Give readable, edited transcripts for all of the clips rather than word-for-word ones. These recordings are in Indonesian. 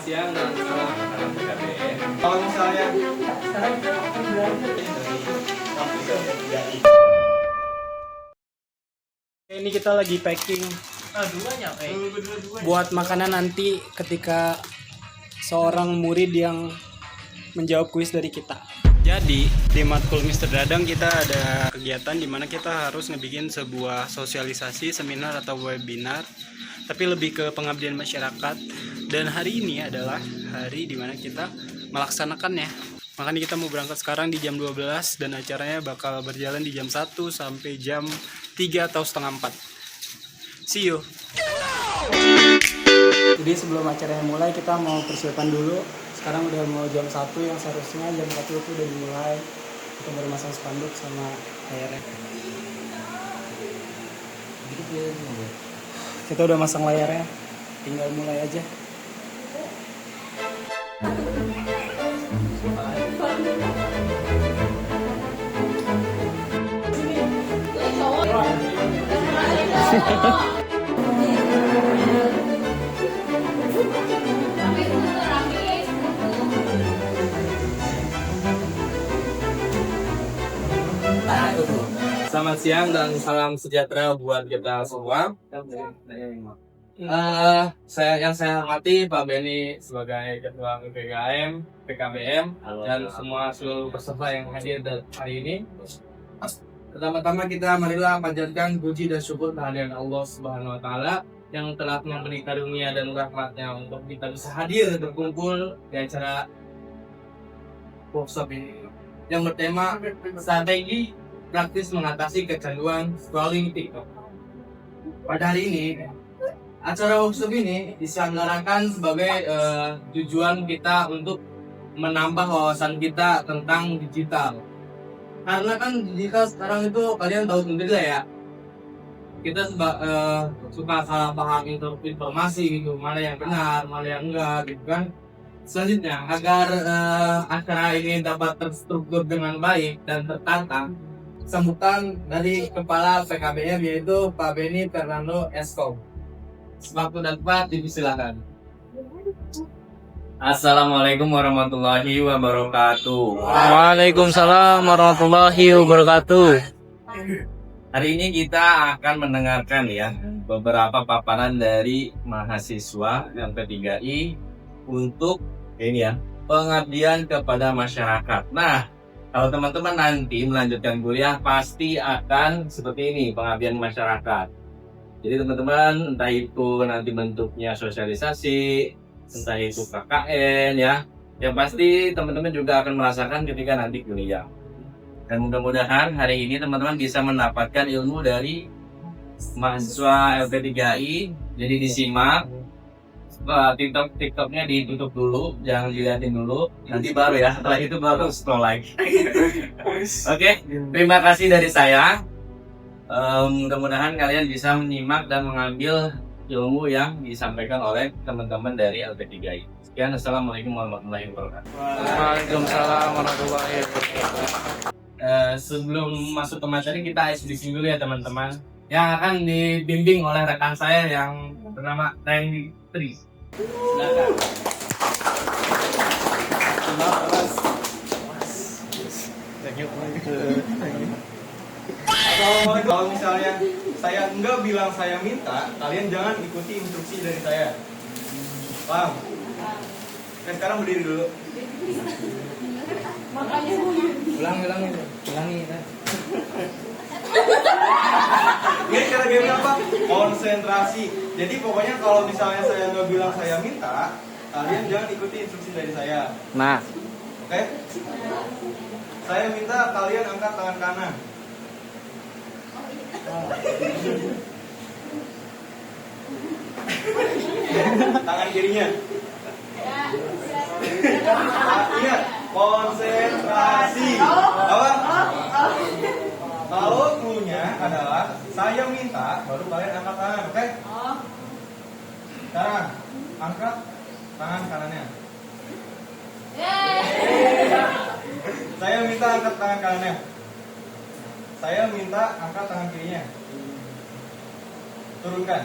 siang dan salam PKBM. Kalau misalnya sekarang kita akan belajar Ini kita lagi packing buat makanan nanti ketika seorang murid yang menjawab kuis dari kita. Jadi di matkul Mr. Dadang kita ada kegiatan di mana kita harus ngebikin sebuah sosialisasi, seminar atau webinar, tapi lebih ke pengabdian masyarakat. Dan hari ini adalah hari di mana kita melaksanakannya. Makanya kita mau berangkat sekarang di jam 12 dan acaranya bakal berjalan di jam 1 sampai jam 3 atau setengah 4. See you. Jadi sebelum acaranya mulai kita mau persiapan dulu. Sekarang udah mau jam 1 yang seharusnya jam 1 itu udah dimulai. Kita baru masang spanduk sama layarnya. Kita udah masang layarnya. Tinggal mulai aja. Selamat siang dan salam sejahtera buat kita semua. Saya hormati Pak Beni sebagai Ketua PPKM, PKBM, dan semua seluruh peserta yang hadir hari ini. Pertama-tama kita marilah panjatkan puji dan syukur kehadiran Allah Subhanahu Wa Taala yang telah memberi karunia dan rahmatnya untuk kita bisa hadir berkumpul di acara workshop ini yang bertema strategi praktis mengatasi kecanduan scrolling TikTok. Pada hari ini, acara workshop ini diselenggarakan sebagai tujuan kita untuk menambah wawasan kita tentang digital. Karena kan digital sekarang itu kalian tahu sendiri lah ya. Kita suka salah paham informasi gitu, mana yang benar, mana yang enggak gitu kan. Selanjutnya, agar acara ini dapat terstruktur dengan baik dan tertata, sambutan dari Kepala PKBM yaitu Pak Beni Fernando Eskom. Waktu dan tempat dipersilakan. Assalamualaikum warahmatullahi wabarakatuh. Waalaikumsalam warahmatullahi wabarakatuh. Hari ini kita akan mendengarkan ya beberapa paparan dari mahasiswa yang P3I untuk ini ya pengabdian kepada masyarakat. Nah, kalau teman-teman nanti melanjutkan kuliah pasti akan seperti ini pengabdian masyarakat. Jadi teman-teman entah itu nanti bentuknya sosialisasi, entah itu KKN ya, yang pasti teman-teman juga akan merasakan ketika nanti kuliah. Dan mudah-mudahan hari ini teman-teman bisa mendapatkan ilmu dari mahasiswa LP3I. Jadi disimak, TikToknya ditutup dulu, jangan dilihatin dulu, nanti baru ya, setelah itu baru scroll lagi. Oke, terima kasih dari saya. Mudah-mudahan kalian bisa menyimak dan mengambil ilmu yang disampaikan oleh teman-teman dari LP3I. Sekian, assalamualaikum warahmatullahi wabarakatuh. Waalaikumsalam warahmatullahi wabarakatuh. Sebelum masuk ke materi kita ice briefing dulu ya teman-teman, yang akan dibimbing oleh rekan saya yang bernama Randy Tri. Silakan. Kalau misalnya saya enggak bilang saya minta, kalian jangan ikuti instruksi dari saya. Paham? Oke, sekarang berdiri dulu. Ulangi. Ini cara game apa? Konsentrasi. Jadi pokoknya kalau misalnya saya nggak bilang saya minta, kalian jangan ikuti instruksi dari saya. Nah, Oke? Saya minta kalian angkat tangan kanan. Tangan kirinya. Ingat, konsentrasi. Apa? Kalau clue-nya adalah saya minta, baru kalian angkat tangan, oke? Sekarang angkat tangan kanannya. Saya minta angkat tangan kanannya. Saya minta angkat tangan kirinya. Turunkan.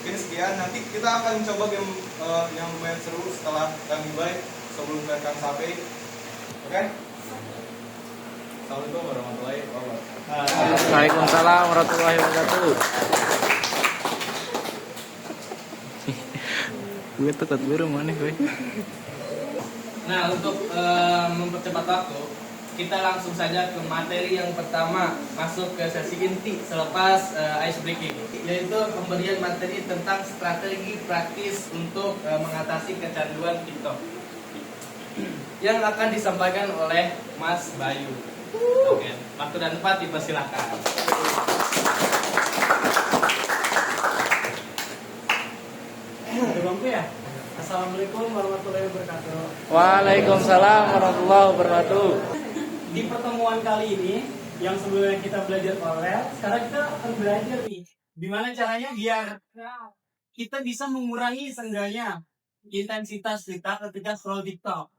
Mungkin sekian, nanti kita akan coba game yang lumayan seru setelah kami bye sebelum Kang Sape. Oke? Assalamualaikum warahmatullahi wabarakatuh. Waalaikumsalam warahmatullahi wabarakatuh. Gue takut biru mana gue. Nah, untuk mempercepat waktu, kita langsung saja ke materi yang pertama, masuk ke sesi inti selepas ice breaking, yaitu pemberian materi tentang strategi praktis untuk mengatasi kecanduan TikTok yang akan disampaikan oleh Mas Bayu. Oke, waktu dan tempat dipersilakan. Ada bangku ya? Assalamualaikum warahmatullahi wabarakatuh. Waalaikumsalam warahmatullahi wabarakatuh. Di pertemuan kali ini, yang sebelumnya kita belajar paralel, sekarang kita akan belajar nih, gimana caranya biar kita bisa mengurangi seenggaknya intensitas kita ketika scroll TikTok.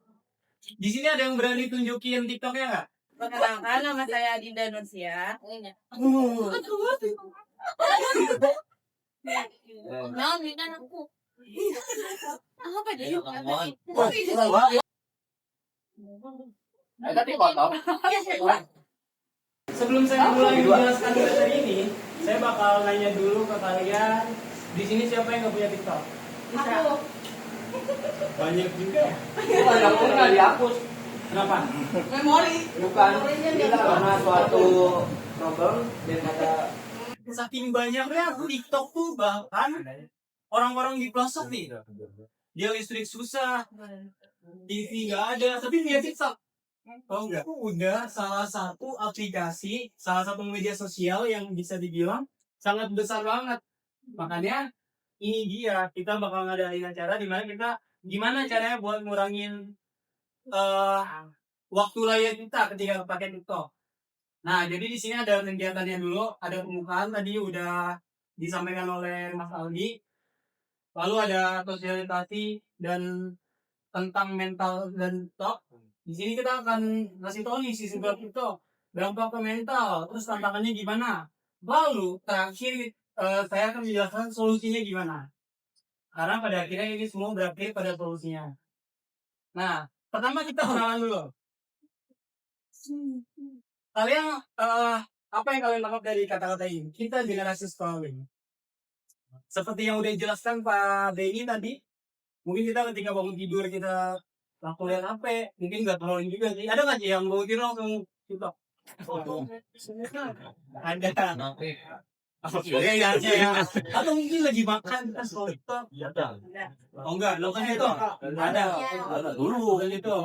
Di sini ada yang berani tunjukin TikToknya nggak? Perkenalkan, nama saya Dinda Nursia. Nah, Dinda aku. Apa dia? Sebelum saya mulai menjelaskan materi ini, saya bakal nanya dulu ke kalian, di sini siapa yang nggak punya TikTok? Aku. Banyak juga ya? Banyak pun nggak dihapus, Kenapa? Memori. bukan karena suatu problem dan ada Saking banyaknya TikTok tuh bahkan orang-orang di pelosok nih, dia listrik susah, TV nggak ada, tapi dia TikTok. Oh enggak? Udah salah satu aplikasi, salah satu media sosial yang bisa dibilang sangat besar banget. Makanya ini dia, kita bakal ngadain acara di mana kita gimana caranya buat ngurangin waktu layar kita ketika pakai TikTok. Nah, jadi di sini ada kegiatannya dulu, ada pembukaan tadi udah disampaikan oleh Mas Aldi. Lalu ada sosialisasi dan tentang mental dan TikTok. Di sini kita akan ngasih tahu nih sisi berat TikTok, dampak ke mental, terus tantangannya gimana. Lalu terakhir saya akan menjelaskan solusinya gimana. Karena pada akhirnya ini semua berakhir pada solusinya. Nah, pertama kita kenalan dulu. Kalian apa yang kalian tangkap dari kata-kata ini? Kita generasi scrolling. Seperti yang udah dijelaskan Pak Benny tadi, mungkin kita ketika bangun tidur kita langsung lihat HP, mungkin nggak scrolling juga sih. Ada nggak sih yang bangun tidur langsung TikTok? Ada. Ya. Atau mungkin lagi makan kita scroll TikTok. Oh enggak, lo kan itu ada dulu kan itu.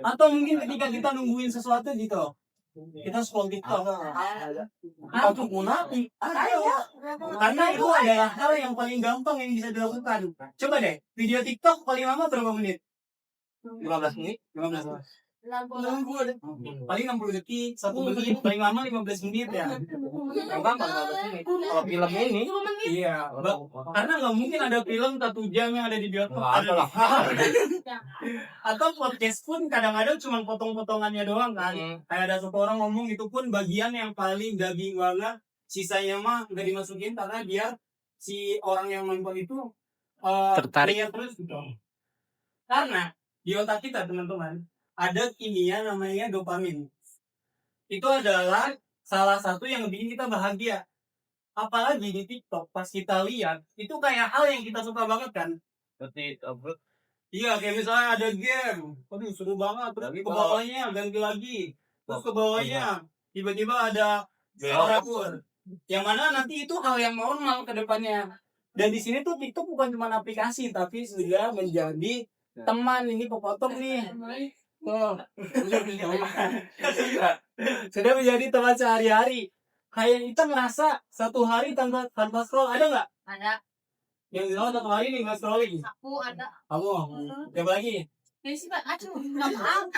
Atau mungkin ketika kita nungguin sesuatu gitu, kita scroll TikTok. Untuk munafik, karena itu adalah hal yang paling gampang yang bisa dilakukan. Coba deh, video TikTok paling lama berapa menit? 15 menit. 15 menit. Paling 60 detik, 1 menit, paling lama 15 menit ya. Gampang 15 menit. Kalau film ini, Iya, karena nggak mungkin ada film 1 jam yang ada di bioskop. Atau podcast pun kadang-kadang cuma potong-potongannya doang kan. Kayak ada satu orang ngomong itu pun bagian yang paling daging banget, sisanya mah nggak dimasukin karena biar si orang yang nonton itu Tertarik. lihat terus gitu. Karena di otak kita teman-teman ada kimia namanya dopamin. Itu adalah salah satu yang bikin kita bahagia. Apalagi di TikTok pas kita lihat itu kayak hal yang kita suka banget kan. Seperti Iya, kayak misalnya ada game, aduh seru banget, terus ke bawahnya ganti lagi, terus ke bawahnya tiba-tiba ada suara pun, yang mana nanti itu hal yang normal ke depannya. Dan di sini tuh TikTok bukan cuma aplikasi, tapi sudah menjadi teman. Ini kepotong nih, oh, sudah menjadi teman sehari-hari. Kayak kita ngerasa satu hari tanpa scroll, ada nggak? Ada. Yang bilang satu hari nih nggak scrolling. Aku ada. Kamu, coba lagi. Ini sih Pak, aduh, nggak paham.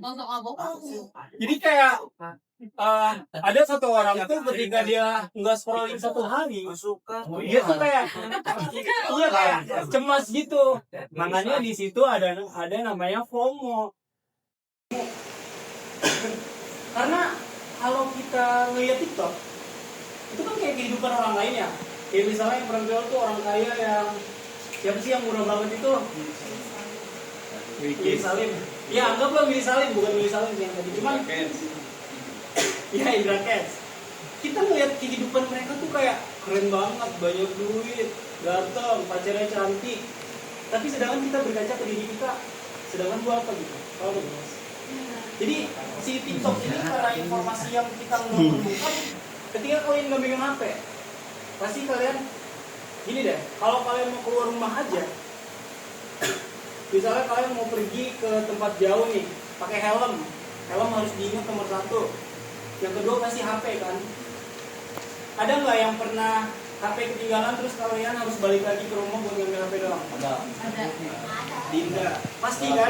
Nonton apa? Jadi kayak ada satu orang itu ketika dia nggak scrolling satu hari, dia tuh kayak iya kayak cemas gitu. Makanya di situ ada namanya FOMO. Karena kalau kita ngeliat TikTok itu kan kayak kehidupan orang lain ya. Kayak misalnya yang pernah tuh orang kaya yang siapa sih yang murah banget itu? Willy Salim. Ya anggaplah Willy Salim, bukan Willy Salim yang tadi. Cuman ya Indra Kents. Kita ngeliat kehidupan mereka tuh kayak keren banget, banyak duit, ganteng, pacarnya cantik. Tapi sedangkan kita berkaca ke diri kita, sedangkan gua apa gitu? Kalau Mas. Jadi si TikTok ini karena informasi yang kita nggak menemukan, ketika kalian nggak megang HP, pasti kalian gini deh. Kalau kalian mau keluar rumah aja, misalnya kalian mau pergi ke tempat jauh nih, pakai helm harus diingat nomor 1. Yang kedua pasti HP kan. Ada nggak yang pernah HP ketinggalan terus kalian harus balik lagi ke rumah buat ngambil HP doang? Ada. Dinda, pasti kan?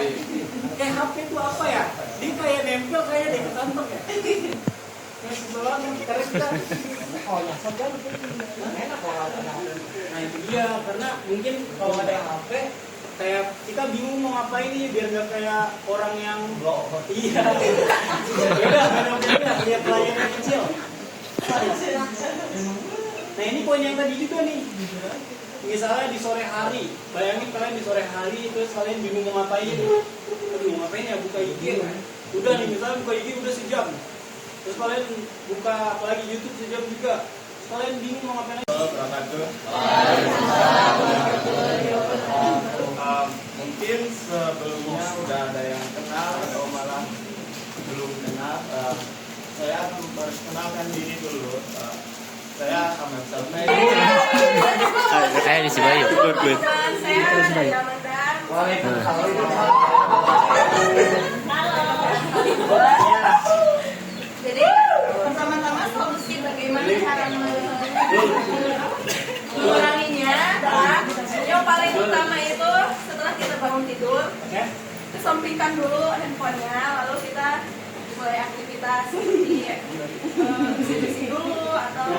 HP itu apa ya? Dia kayak nempel kayak di kantong ya. Karena kita enak kalau nah itu dia, karena mungkin kalau ada HP kayak kita bingung mau ngapain nih biar gak kayak orang yang iya beda lihat pelayanan kecil. Nah ini poin yang tadi juga nih, misalnya di sore hari, bayangin kalian di sore hari terus kalian bingung mau ngapain. Aduh mau ngapain ya, buka IG udah nih, misalnya buka IG udah sejam, terus kalian buka apalagi YouTube sejam juga, terus kalian bingung mau ngapain. Mungkin sebelumnya udah ada yang kenal atau malah belum kenal. Saya akan memperkenalkan diri dulu. Saya Ahmad Salmai. Kayak di Sibayu. Saya Daya Mandar. Jadi pertama-tama solusi bagaimana cara menguranginya adalah yang paling utama itu setelah kita bangun tidur, kesampingkan dulu handphonenya, lalu kita mulai aktivitas seperti bersih-bersih dulu atau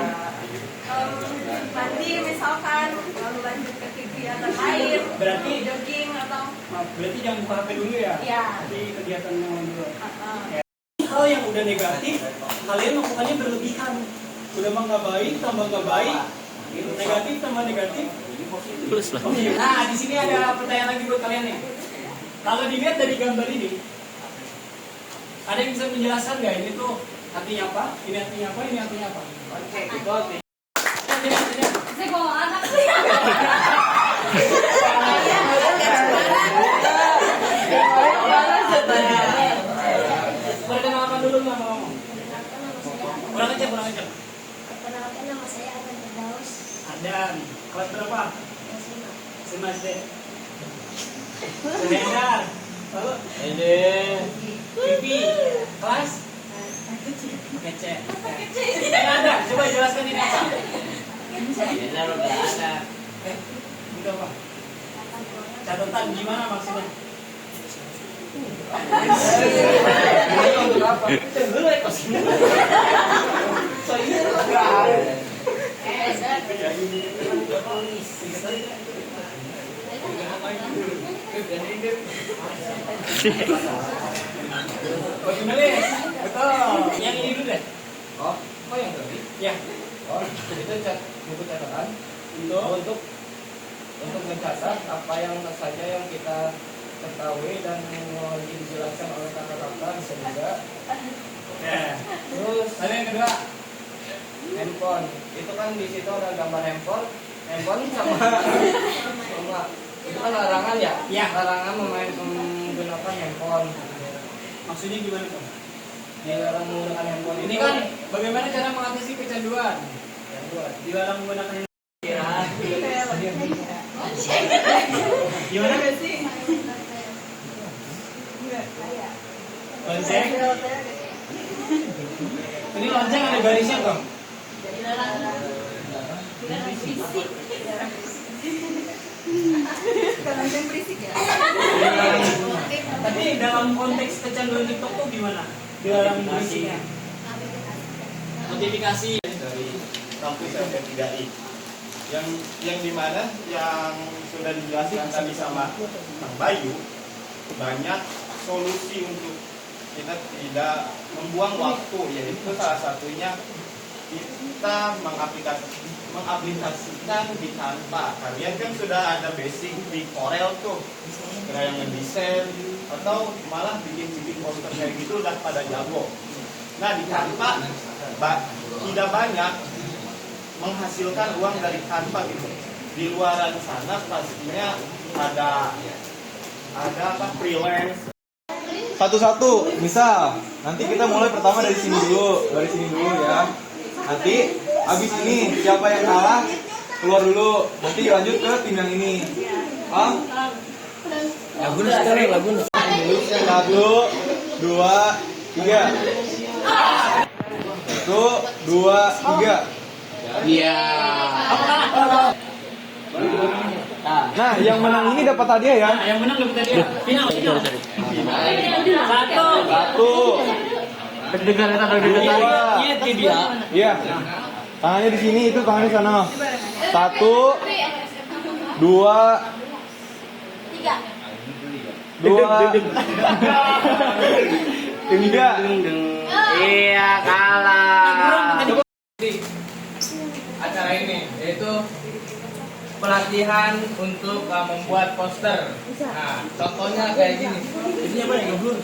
mandi misalkan, lalu lanjut ke kegiatan lain, Berarti jogging atau berarti jangan buka HP dulu ya? ya. Tapi kegiatan yang lain dulu. Hal yang udah negatif, kalian melakukannya berlebihan. Udah mah nggak baik, tambah nggak baik, negatif tambah negatif. Plus lah. Nah di sini ada pertanyaan lagi buat kalian nih. Kalau dilihat dari gambar ini, ada yang bisa menjelaskan nggak ini tuh artinya apa? Ini artinya apa? Ini artinya apa? Oke, gitu. Saya bawa anak sih. Perkenalkan dulu nggak mau ngomong. Kurang aja. Perkenalkan nama saya Adan Firdaus. Adan, kelas berapa? SMA SD. Sedar. Lalu Pipi, kelas? Kece. Ada, coba jelaskan ini apa? Itu apa? Catatan gimana maksudnya? Untuk apa? Dulu ekos. Penulis, betul. Yang ini dulu deh. Oh yang tadi? Ya. Itu buku catatan untuk mencatat apa yang saja yang kita ketahui dan mau dijelaskan oleh kakak-kakak bisa juga. Ya. Terus Lalu yang kedua, handphone, itu kan di situ ada gambar handphone sama itu kan larangan ya? Ya. Larangan menggunakan handphone. maksudnya gimana tuh? Dilarang menggunakan handphone Ini kan bagaimana cara mengatasi kecanduan? Dilarang menggunakan handphone. Gimana gak sih? Lonceng? Ini lonceng ada garisnya kok? Lonceng berisik ya. Tapi dalam konteks kecanduan TikTok tuh gimana? Dilarang berisiknya? Notifikasi. Dari kampus LP3I yang dimana yang sudah dijelaskan tadi sama Kang Bayu, banyak solusi untuk kita tidak membuang waktu, yaitu salah satunya kita mengaplikasikan di Canva. Kalian kan sudah ada basic di Corel tuh, kira yang ngedesain atau malah bikin poster kayak gitu udah pada jago. Nah di Canva tidak banyak menghasilkan uang dari Canva gitu. Di luaran sana pastinya ada apa freelance. Satu-satu, misal nanti kita mulai pertama dari sini dulu ya. Nanti habis ini siapa yang kalah keluar dulu. Nanti lanjut ke tim yang ini. Paham? Lagu sekarang lagu. 1, 2, 3. 1, 2, 3. Iya. Nah, yang menang ini dapat hadiah ya. Yang menang dapat hadiah. Final. Satu. Deg-degan kita deg-degan. Iya dia. Iya. Tangannya di sini, itu tangannya di sana. 1, 2, 3. Iya kalah. Acara ini yaitu pelatihan untuk membuat poster. Nah, contohnya kayak gini. Ini apa ya, Blur?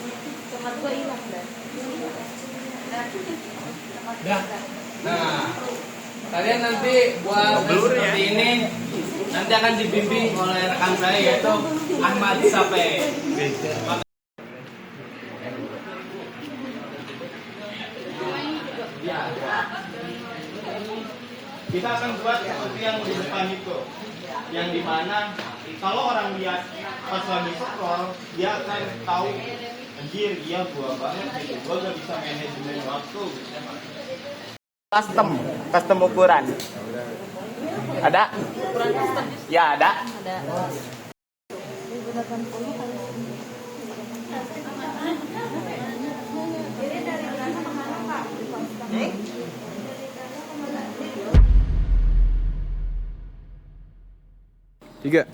Dah. Nah, kalian nanti buat seperti ini nanti akan dibimbing oleh rekan saya yaitu Ahmad Sape. Kita akan buat seperti yang di depan itu, yang dimana kalau orang lihat pas lagi scroll, dia akan tahu, anjir, iya gua banget gitu, gua gak bisa manajemen waktu. Custom ukuran. Ada? Ya ada. Tiga.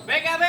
BKB